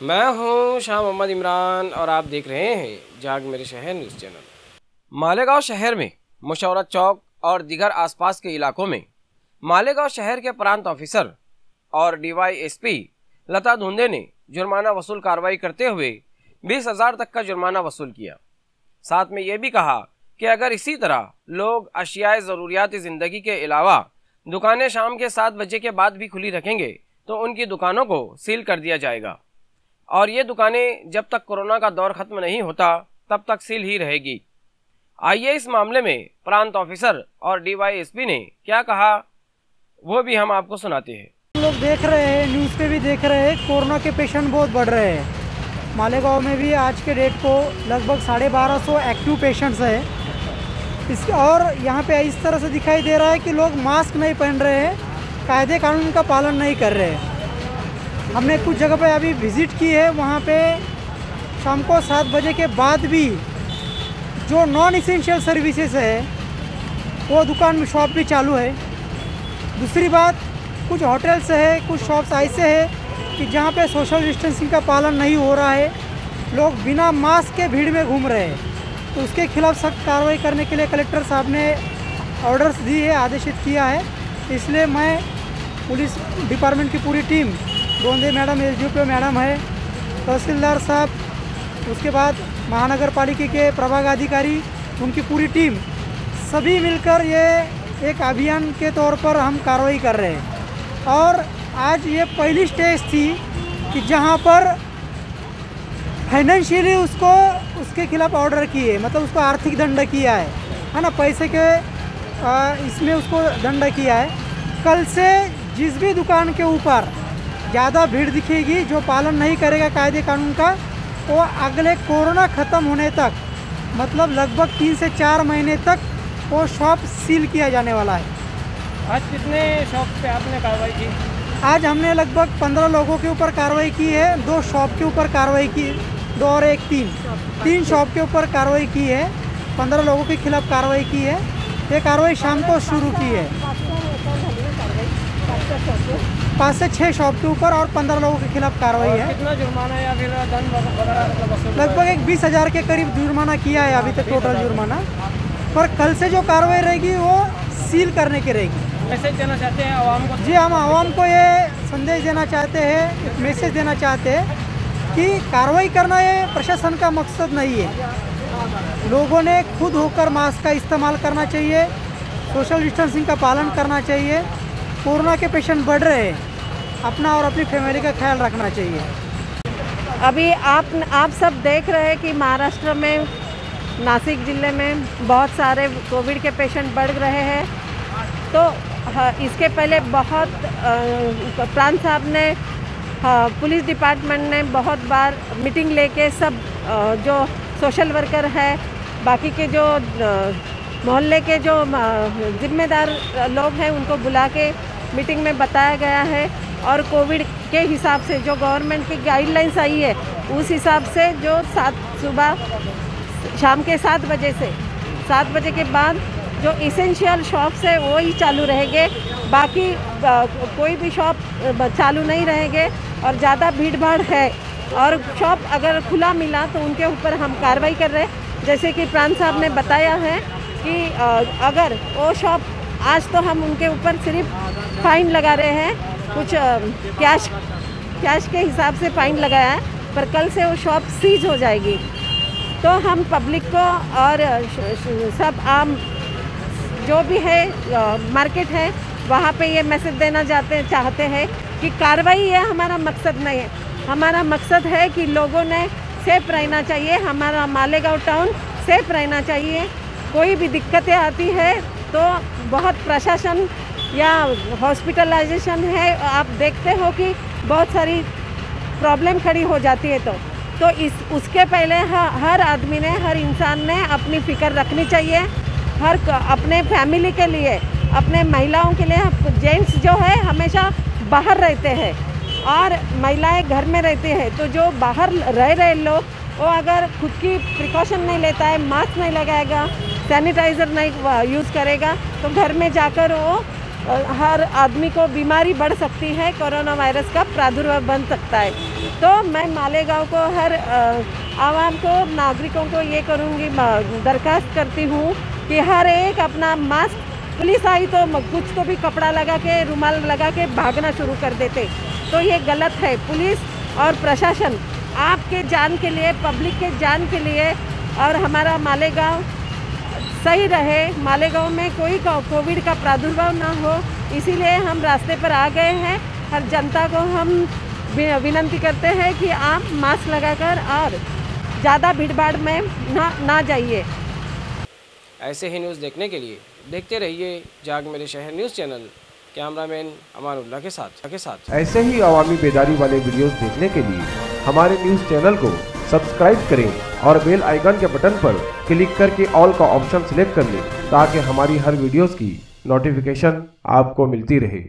मैं हूं शाह मोहम्मद इमरान और आप देख रहे हैं जाग मेरे शहर न्यूज़ चैनल। मालेगांव शहर में मुशौरत चौक और दीगर आसपास के इलाकों में मालेगांव शहर के प्रांत ऑफिसर और डीवाईएसपी लता धुंधे ने जुर्माना वसूल कार्रवाई करते हुए 20,000 तक का जुर्माना वसूल किया। साथ में ये भी कहा कि अगर इसी तरह लोग अशियाए ज़रूरियात ज़िंदगी के अलावा दुकानें शाम के 7 बजे के बाद भी खुली रखेंगे तो उनकी दुकानों को सील कर दिया जाएगा और ये दुकानें जब तक कोरोना का दौर खत्म नहीं होता तब तक सील ही रहेगी। आइए इस मामले में प्रांत ऑफिसर और डीवाईएसपी ने क्या कहा वो भी हम आपको सुनाते हैं। हम लोग देख रहे हैं, न्यूज़ पे भी देख रहे हैं, कोरोना के पेशेंट बहुत बढ़ रहे हैं। मालेगांव में भी आज के डेट को लगभग 1250 एक्टिव पेशेंट्स है और यहाँ पे इस तरह से दिखाई दे रहा है कि लोग मास्क नहीं पहन रहे हैं, कायदे कानून का पालन नहीं कर रहे हैं। हमने कुछ जगह पे अभी विज़िट की है, वहाँ पे शाम को 7 बजे के बाद भी जो नॉन इसेंशियल सर्विसेज है वो दुकान में शॉप भी चालू है। दूसरी बात, कुछ होटल्स है, कुछ शॉप्स ऐसे है कि जहाँ पे सोशल डिस्टेंसिंग का पालन नहीं हो रहा है, लोग बिना मास्क के भीड़ में घूम रहे हैं। तो उसके खिलाफ सख्त कार्रवाई करने के लिए कलेक्टर साहब ने ऑर्डर्स दी है, आदेशित किया है। इसलिए मैं पुलिस डिपार्टमेंट की पूरी टीम, धुंधे मैडम, एसडीओ मैडम है, तहसीलदार साहब, उसके बाद महानगर पालिका के प्रभाग अधिकारी, उनकी पूरी टीम, सभी मिलकर ये एक अभियान के तौर पर हम कार्रवाई कर रहे हैं। और आज ये पहली स्टेज थी कि जहाँ पर फाइनेंशियली उसके खिलाफ ऑर्डर किए, मतलब उसको आर्थिक दंड किया है ना, पैसे के इसमें उसको दंड किया है। कल से जिस भी दुकान के ऊपर ज़्यादा भीड़ दिखेगी, जो पालन नहीं करेगा कायदे कानून का, वो अगले कोरोना ख़त्म होने तक, मतलब लगभग 3 से 4 महीने तक वो शॉप सील किया जाने वाला है। आज कितने शॉप पे आपने कार्रवाई की? आज हमने लगभग 15 लोगों के ऊपर कार्रवाई की है, 2 शॉप के ऊपर कार्रवाई की, 2 और 1 3 शॉप के ऊपर कार्रवाई की है, 15 लोगों के खिलाफ कार्रवाई की है। ये कार्रवाई शाम को शुरू की है। 5 से 6 शॉप के ऊपर और 15 लोगों के खिलाफ कार्रवाई है। कितना जुर्माना या फिर दंड वगैरह? लगभग 20,000 के करीब जुर्माना किया है अभी तक, टोटल जुर्माना। पर कल से जो कार्रवाई रहेगी वो सील करने की रहेगी। मैसेज देना चाहते हैं आवाम को? जी, हम आवाम को ये संदेश देना चाहते हैं, एक मैसेज देना चाहते हैं कि कार्रवाई करना ये प्रशासन का मकसद नहीं है। लोगों ने खुद होकर मास्क का इस्तेमाल करना चाहिए, सोशल डिस्टेंसिंग का पालन करना चाहिए। कोरोना के पेशेंट बढ़ रहे हैं, अपना और अपनी फैमिली का ख्याल रखना चाहिए। अभी आप सब देख रहे हैं कि महाराष्ट्र में, नासिक ज़िले में बहुत सारे कोविड के पेशेंट बढ़ रहे हैं। तो इसके पहले बहुत प्रांत साहब ने, पुलिस डिपार्टमेंट ने बहुत बार मीटिंग लेके सब जो सोशल वर्कर है, बाकी के जो मोहल्ले के जो जिम्मेदार लोग हैं, उनको बुला के मीटिंग में बताया गया है और कोविड के हिसाब से जो गवर्नमेंट की गाइडलाइंस आई है उस हिसाब से जो शाम के 7 बजे से 7 बजे के बाद जो इसेंशियल शॉप्स है वो ही चालू रहेंगे, बाकी कोई भी शॉप चालू नहीं रहेंगे। और ज़्यादा भीड़ भाड़ है और शॉप अगर खुला मिला तो उनके ऊपर हम कार्रवाई कर रहे हैं। जैसे कि प्रांत साहब ने बताया है कि अगर वो शॉप, आज तो हम उनके ऊपर सिर्फ फ़ाइन लगा रहे हैं, कुछ कैश के हिसाब से फ़ाइन लगाया है, पर कल से वो शॉप सीज हो जाएगी। तो हम पब्लिक को और सब आम जो भी है मार्केट है वहाँ पे ये मैसेज देना चाहते हैं कि कार्रवाई ये हमारा मकसद नहीं है। हमारा मकसद है कि लोगों ने सेफ रहना चाहिए, हमारा मालेगांव टाउन सेफ रहना चाहिए। कोई भी दिक्कतें आती है तो बहुत प्रशासन या हॉस्पिटलाइजेशन है, आप देखते हो कि बहुत सारी प्रॉब्लम खड़ी हो जाती है। तो उसके पहले हर आदमी ने, हर इंसान ने अपनी फ़िक्र रखनी चाहिए, अपने फैमिली के लिए, अपने महिलाओं के लिए। जेंट्स जो है हमेशा बाहर रहते हैं और महिलाएं घर में रहती है, तो जो बाहर रह रहे लोग वो अगर खुद की प्रिकॉशन नहीं लेता है, मास्क नहीं लगाएगा, सैनिटाइज़र नहीं यूज़ करेगा, तो घर में जाकर वो हर आदमी को बीमारी बढ़ सकती है, कोरोना वायरस का प्रादुर्भाव बन सकता है। तो मैं मालेगांव को हर आवाम को, नागरिकों को ये करूँगी, दरखास्त करती हूँ कि हर एक अपना मास्क, पुलिस आई तो कुछ तो भी कपड़ा लगा के, रुमाल लगा के भागना शुरू कर देते, तो ये गलत है। पुलिस और प्रशासन आपके जान के लिए, पब्लिक के जान के लिए, और हमारा मालेगांव सही रहे, मालेगांव में कोई कोविड का प्रादुर्भाव ना हो, इसीलिए हम रास्ते पर आ गए हैं। हर जनता को हम विनती करते हैं कि आप मास्क लगाकर और ज़्यादा भीड़भाड़ में ना जाइए। ऐसे ही न्यूज़ देखने के लिए देखते रहिए जाग मेरे शहर न्यूज़ चैनल। कैमरामैन अमानुल्लाह के साथ। ऐसे ही अवामी बेदारी वाले वीडियोस देखने के लिए हमारे न्यूज़ चैनल को सब्सक्राइब करें और बेल आइकन के बटन पर क्लिक करके ऑल का ऑप्शन सिलेक्ट कर लें, ताकि हमारी हर वीडियोस की नोटिफिकेशन आपको मिलती रहे।